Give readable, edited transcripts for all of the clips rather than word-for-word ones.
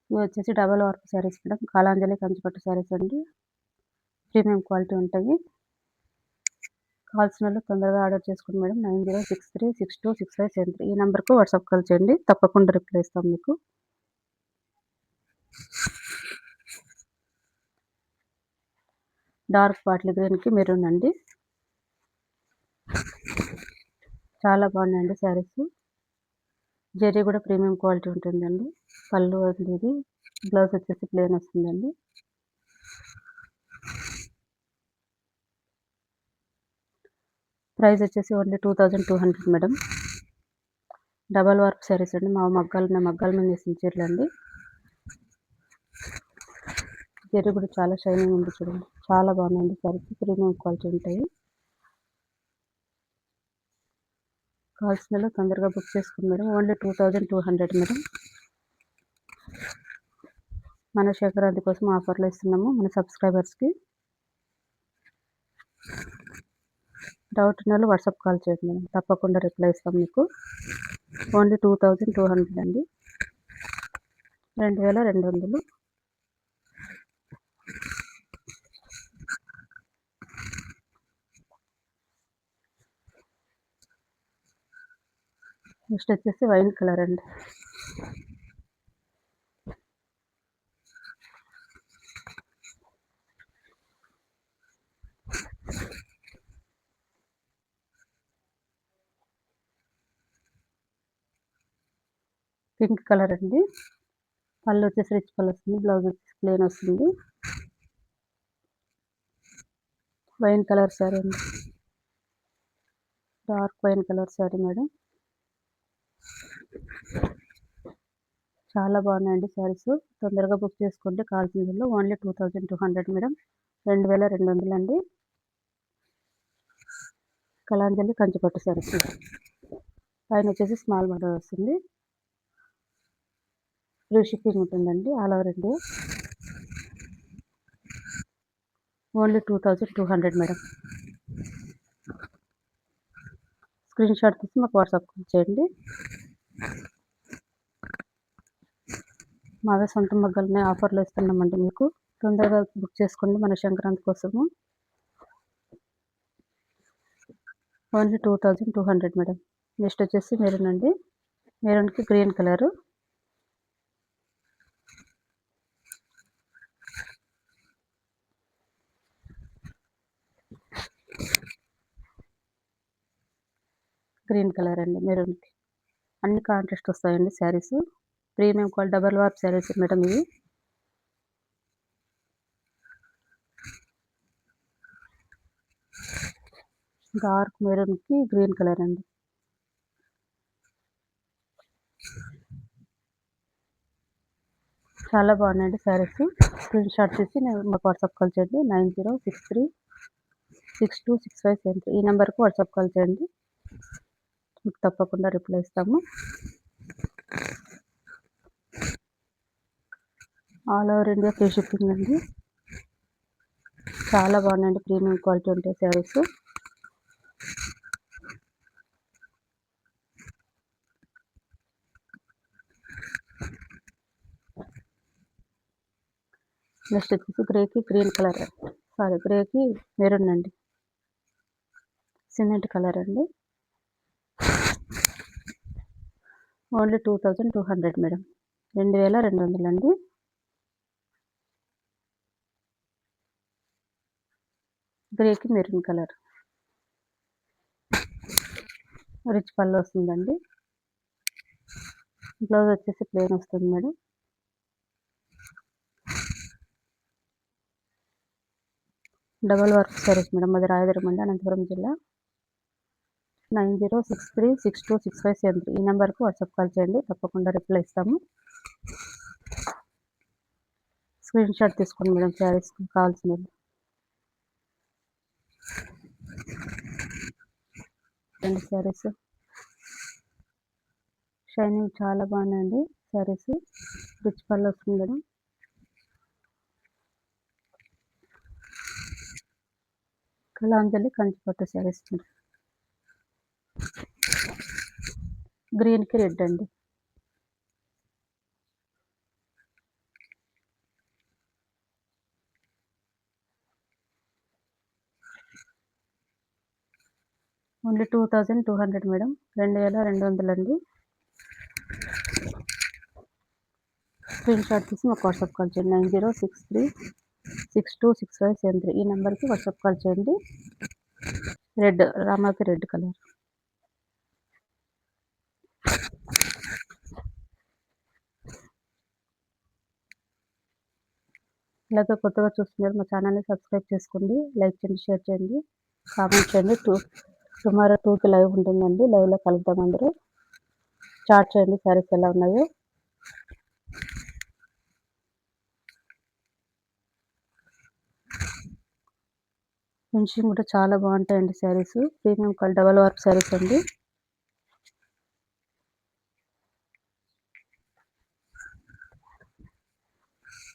ఇవి వచ్చేసి double work saris madam. Kalanjali Kanchipattu saris అండి. ప్రీమియం క్వాలిటీ ఉంటాయి. కావాల్సినోళ్ళు తొందరగా ఆర్డర్ చేసుకోండి మేడం. 9063626573 ఈ నంబర్‌కు వాట్సాప్ కాల్ చేయండి. తప్పకుండా రిప్లై ఇస్తాం మీకు. డార్క్ బాటిల్ గ్రీన్‌కి మెరూన్ అండి. చాలా బాగున్నాయండి శారీస్. జరీ కూడా ప్రీమియం క్వాలిటీ ఉంటుందండి. పళ్ళు ఇది బ్లౌజ్ వచ్చేసి ప్లెయిన్ వస్తుందండి. ప్రైస్ వచ్చేసి only 2200 madam. Double work saris అండి. మా మగ్గాల మీద వేసిన చీరలు అండి. జరీ కూడా చాలా షైనింగ్ ఉంది చూడండి. చాలా బాగున్నాయండి శారీస్. ప్రీమియం క్వాలిటీ ఉంటాయి. కావాల్సిన తొందరగా బుక్ చేసుకోండి మేడం. Only 2200 madam. మన సంక్రాంతి కోసం ఆఫర్లు ఇస్తున్నాము మన సబ్స్క్రైబర్స్కి. డౌట్ ఉన్న వాళ్ళు వాట్సాప్ కాల్ చేయండి మేడం. తప్పకుండా రిప్లై ఇస్తాం మీకు. ఓన్లీ 2200 అండి. 2200. నెక్స్ట్ వచ్చేసి వైన్ కలర్ అండి. పింక్ కలర్ అండి. పళ్ళు వచ్చేసి రిచ్ పళ్ళు వస్తుంది. బ్లౌజ్ వచ్చేసి ప్లెయిన్ వస్తుంది. వైన్ కలర్ శారీ అండి. Dark wine colour sari madam. చాలా బాగున్నాయండి శారీస్. తొందరగా బుక్ చేసుకోండి. కావాల్సిన ఓన్లీ 2200 మేడం. 2200 అండి. కళాంజలి కంచిపట్టు శారీస్. పైన వచ్చేసి స్మాల్ బార్డర్ వస్తుంది. ఫ్రీ షిప్పింగ్ ఉంటుందండి all over India. Only 2200 madam. Screen shot తీసి మాకు వాట్సాప్ చేయండి. మావే సొంత మగ్గాలనే ఆఫర్లు ఇస్తున్నామండి మీకు. తొందరగా బుక్ చేసుకోండి మన సంక్రాంతి కోసము. Only 2200 madam. నెక్స్ట్ వచ్చేసి మెరూన్ అండి. మెరూన్కి గ్రీన్ కలరు. గ్రీన్ కలర్ అండి మెరూన్కి. అన్ని కాంట్రాస్ట్ వస్తాయండి saris. Premium quality double warp saris madam ఇవి. డార్క్ మెరూన్కి గ్రీన్ కలర్ అండి. చాలా బాగున్నాయండి శారీస్. స్క్రీన్ షాట్ తీసి మాకు వాట్సాప్ కాల్ చేయండి. 9063626573 ఈ నెంబర్కి వాట్సాప్ కాల్ చేయండి. మీకు తప్పకుండా రిప్లై ఇస్తాము. All over India free shipping అండి. చాలా బాగున్నాయండి. ప్రీమియం క్వాలిటీ ఉంటాయి శారీస్. నెక్స్ట్ వచ్చేసి గ్రేకి గ్రీన్ కలర్, గ్రేకి మెరూన్ అండి. సిమెంట్ కలర్ అండి. Only 2200 madam. 2200 అండి. గ్రేకి మెరూన్ కలర్. రిచ్ పళ్ళు వస్తుందండి. బ్లౌజ్ వచ్చేసి ప్లెయిన్ వస్తుంది madam. Double work saris madam. అది రాయదుర్గం అండి, అనంతపురం జిల్లా. 9063626573 ఈ నెంబర్కు వాట్సాప్ కాల్ చేయండి. తప్పకుండా రిప్లై ఇస్తాము. స్క్రీన్ షాట్ తీసుకోండి మేడం శారీస్ కావాల్సినవి. శారీస్ షైనింగ్ చాలా బాగున్నాయండి శారీస్. రిచ్ పళ్ళు వస్తుంది మేడం. కళాంజలి కంచిపట్టు శారీస్ మేడం. గ్రీన్కి రెడ్ అండి. Only 2200 madam. 2200 అండి. స్క్రీన్ షాట్ తీసి మాకు వాట్సాప్ కాల్ చేయండి. 9063626573 ఈ నెంబర్కి వాట్సాప్ కాల్ చేయండి. రెడ్ రామాకి రెడ్ కలర్. ఇలాగ కొత్తగా చూస్తున్నారు మా ఛానల్ని సబ్స్క్రైబ్ చేసుకోండి, లైక్ చేయండి, షేర్ చేయండి, కామెంట్ చేయండి. టుమారో 2కి లైవ్ ఉంటుందండి. లైవ్లో కలుద్దాం అందరూ. చాట్ చేయండి శారీస్ ఎలా ఉన్నాయో. ఫినిషింగ్ కూడా చాలా బాగుంటాయండి saris. Premium quality double work saris అండి.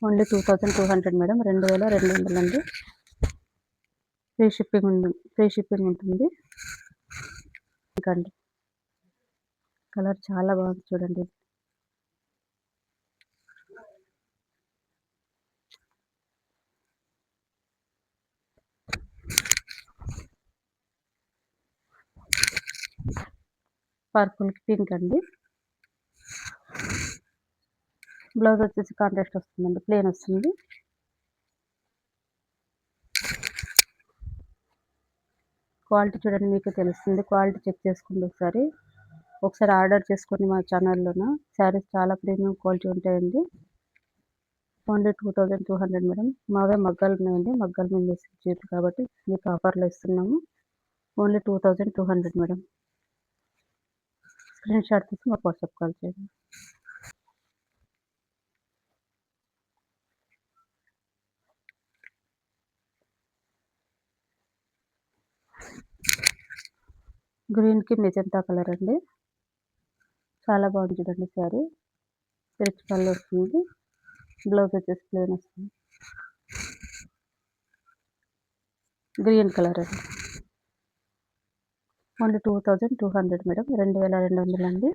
Only 2200 madam. 2200 అండి. ఫ్రీ షిప్పింగ్ ఉంటుంది. ఇంకండి కలర్ చాలా బాగుంది చూడండి. పర్పుల్కి పింక్ అండి. బ్లౌజ్ వచ్చేసి కాంట్రాస్ట్ వస్తుందండి, ప్లేన్ వస్తుంది. క్వాలిటీ చూడండి, మీకు తెలుస్తుంది. క్వాలిటీ చెక్ చేసుకోండి ఒకసారి ఆర్డర్ చేసుకోండి మా ఛానల్లోన. శారీస్ చాలా ప్రీమియం క్వాలిటీ ఉంటాయండి. Only 2200 madam. మావే మగ్గాలు ఉన్నాయండి, మగ్గాల మీద వేసి కాబట్టి మీకు ఆఫర్లో ఇస్తున్నాము. Only 2200 madam. స్క్రీన్ షాట్ తీసి మాకు వాట్సాప్ కాల్ చేయండి. గ్రీన్కి మెజంతా కలర్ అండి. చాలా బాగుంది చూడండి శారీ. రిచ్ పళ్ళు వస్తుంది. బ్లౌజ్ వచ్చేసి ప్లేన్ వస్తుంది. గ్రీన్ కలర్ అండి. Only 2200 madam. 2200 అండి.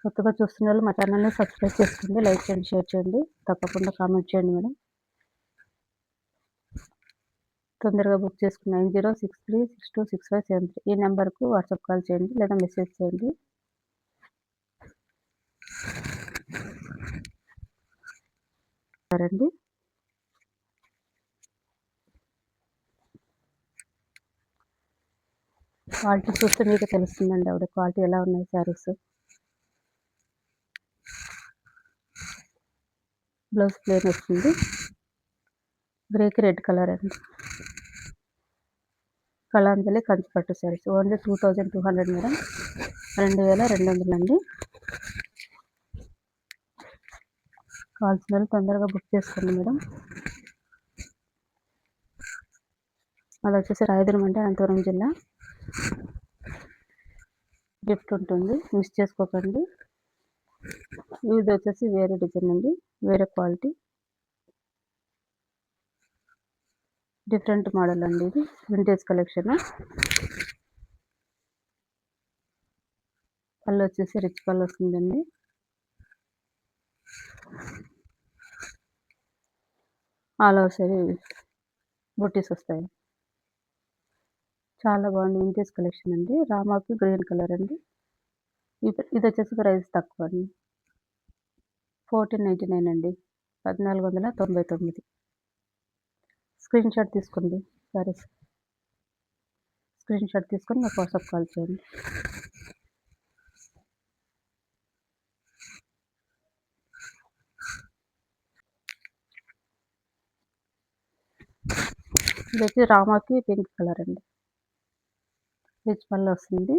కొత్తగా చూస్తున్న వాళ్ళు మా ఛానల్ని సబ్స్క్రైబ్ చేసుకోండి, లైక్ చేయండి, షేర్ చేయండి, తప్పకుండా కామెంట్ చేయండి మేడం. తొందరగా బుక్ చేసుకున్న 9063626573 ఈ నెంబర్కు వాట్సాప్ కాల్ చేయండి లేదా మెసేజ్ చేయండి. సరే క్వాలిటీ చూస్తే మీకు తెలుస్తుందండి ఆవిడ క్వాలిటీ ఎలా ఉన్నాయి శారీస్. బ్లౌజ్ ప్లేన్ వస్తుంది. గ్రేకి రెడ్ కలర్ అండి. కళాంజలి కంచిపట్టు శారీస్. Only 2200 madam. 2200 అండి. కావాల్సిన వాళ్ళు తొందరగా బుక్ చేసుకోండి మేడం. అది వచ్చేసి రాయదుర్గం అంటే అనంతపురం జిల్లా. గిఫ్ట్ ఉంటుంది, మిస్ చేసుకోకండి. ఇది వచ్చేసి వేరే డిజైన్ అండి, వేరే క్వాలిటీ, డిఫరెంట్ మోడల్ అండి. ఇది వింటేజ్ కలెక్షన్. పళ్ళు వచ్చేసి రిచ్ పళ్ళు వస్తుందండి. ఆల్ ఓవర్ సారీ బుట్టీస్ వస్తాయి. చాలా బాగుంది, వింటేజ్ కలెక్షన్ అండి. రామాకి గ్రీన్ కలర్ అండి. ఇది వచ్చేసి ప్రైస్ తక్కువ అండి. 1499 అండి. 1499. స్క్రీన్ షాట్ తీసుకోండి సారీస్. స్క్రీన్ షాట్ తీసుకొని నాకు వాట్సాప్ కాల్ చేయండి. ఇది వచ్చి రామాకి పింక్ కలర్ అండి. రిచ్ పళ్ళు వస్తుంది.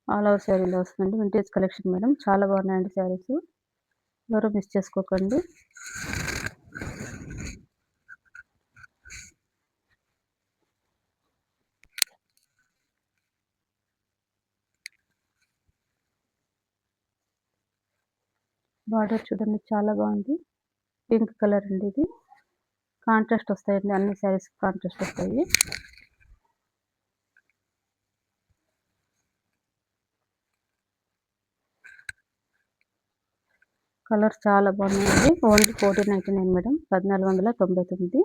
ఆల్ ఓవర్ శారీలో వస్తుంది. Vintage collection madam. చాలా బాగున్నాయండి శారీస్. ఎవరు మిస్ చేసుకోకండి. బార్డర్ చూడండి చాలా బాగుంది. పింక్ కలర్ అండి. ఇది కాంట్రాస్ట్ వస్తాయండి, అన్ని శారీస్ కాంట్రాస్ట్ వస్తాయి. కలర్ చాలా బాగున్నాయండి. Only 1499 madam. 1499.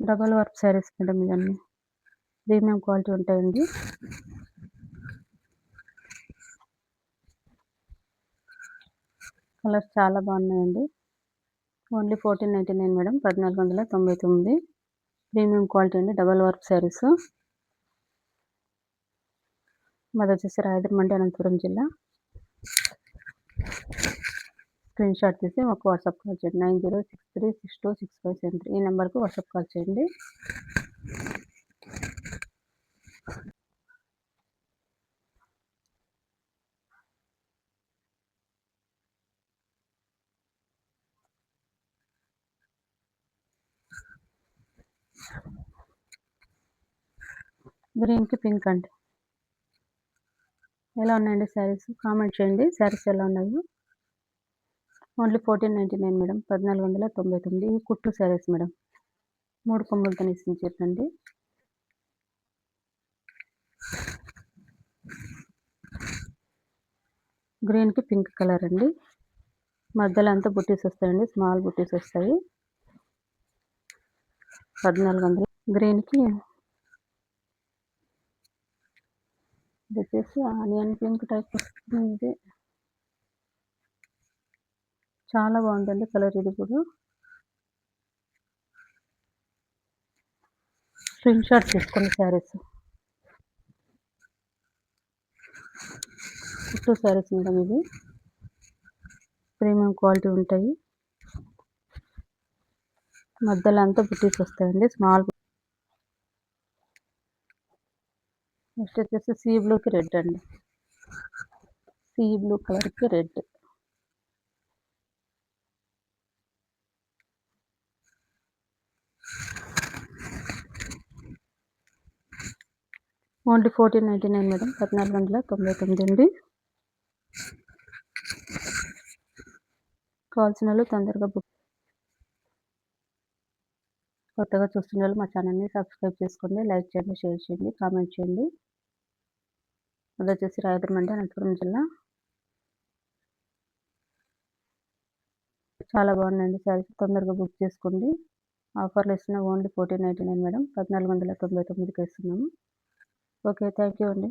Double work saris madam ఇవన్నీ ప్రీమియం క్వాలిటీ ఉంటాయండి. కలర్స్ చాలా బాగున్నాయండి. Only 1499 madam, 1499. ప్రీమియం క్వాలిటీ అండి, డబల్ వర్క్ శారీస్. మాది వచ్చేసి రాయదుర్గం మండలం, అనంతపురం జిల్లా. స్క్రీన్ షాట్ తీసి ఒక వాట్సాప్ కాల్ చేయండి. 9063626573 ఈ నెంబర్కి వాట్సాప్ కాల్ చేయండి. గ్రీన్కి పింక్ అండి. ఎలా ఉన్నాయండి శారీస్? కామెంట్ చేయండి శారీస్ ఎలా ఉన్నాయో. Only 1499 madam, 1499. ఇవి కుట్టు శారీస్ మేడం, 3 కొమ్ములతో నేసిన చీరలండి. గ్రీన్కి పింక్ కలర్ అండి. మధ్యలో అంతా బుట్టీస్ వస్తాయండి, స్మాల్ బుట్టీస్ వస్తాయి. 1400. గ్రీన్కి ఇది వచ్చేసి ఆనియన్ పింక్ టైప్ వస్తుంది. చాలా బాగుంటుంది కలర్. ఇది కూడా స్క్రీన్ షాట్ తీసుకోండి శారీస్. కుట్టు శారీస్ మేడం, ఇవి ప్రీమియం క్వాలిటీ ఉంటాయి. మధ్యలో అంతా బుట్టీస్ వస్తాయండి, స్మాల్. నెక్స్ట్ వచ్చేసి సీ బ్లూకి రెడ్ అండి. సీ బ్లూ కలర్కి రెడ్. ఓన్లీ 1499 మేడం, 1499 అండి. కావాల్సిన వాళ్ళు తొందరగా బుక్. కొత్తగా చూస్తున్న వాళ్ళు మా ఛానల్ని సబ్స్క్రైబ్ చేసుకోండి, లైక్ చేయండి, షేర్ చేయండి, కామెంట్ చేయండి. అది వచ్చేసి రాయదుర్గం మండలం, అనంతపురం జిల్లా. చాలా బాగున్నాయండి శారీస్, తొందరగా బుక్ చేసుకోండి. ఆఫర్లు ఇస్తున్నాం. ఓన్లీ 1499 మేడం, 1499కి ఇస్తున్నాము. ఓకే, థ్యాంక్ యూ అండి.